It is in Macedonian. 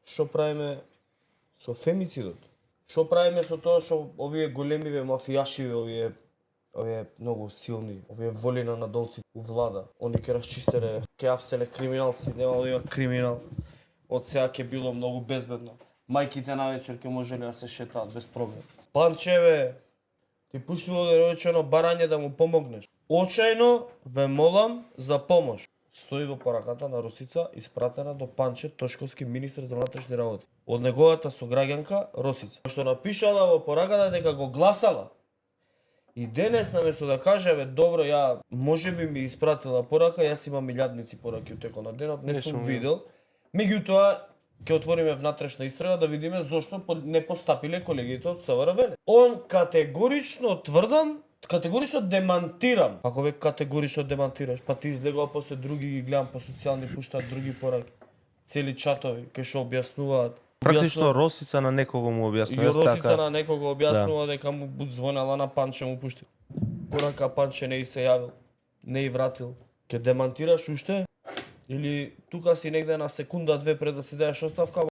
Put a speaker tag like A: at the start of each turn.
A: што правиме со фемицидот? Што правиме со тоа што овие големиве мафијаши, овие многу силни, овие воли на надолци у влада, они ќе расчистере, ќе апселе криминалци, нема да има криминал. Од сега ќе било многу безбедно. Мајките на вечер ќе можеле да се шетаат без проблем. Панчеве, ти пуштило деночено барање да му помогнеш. Очајно ве молам за помош. Стои во пораката на Росица, испратена до Панче Тошковски, министер за внатрешни работи. Од неговата сограѓанка Росица, што напишала во пораката дека го гласала. И денес наместо да каже, добро, ја можеби ми испратила порака, јас имам милијадници пораки у текот на денот, не сум видел. Меѓутоа, ќе отвориме внатрешна истрага да видиме зошто не постапиле колегите од СВР. Он категорично демантирам. Како бе категорично демантираш? Па ти излегува после други ги гледам по социјални пуштаат други пораки. Цели чатови кај што објаснуваат.
B: Практично Росица на некого му објаснува.
A: Росица на некого објаснува дека му звонела на Панче му пушти. Порака Панче не и се јавил, не и вратил. Ке демантираш уште? Или тука си негде на секунда две пред да си даеш оставка?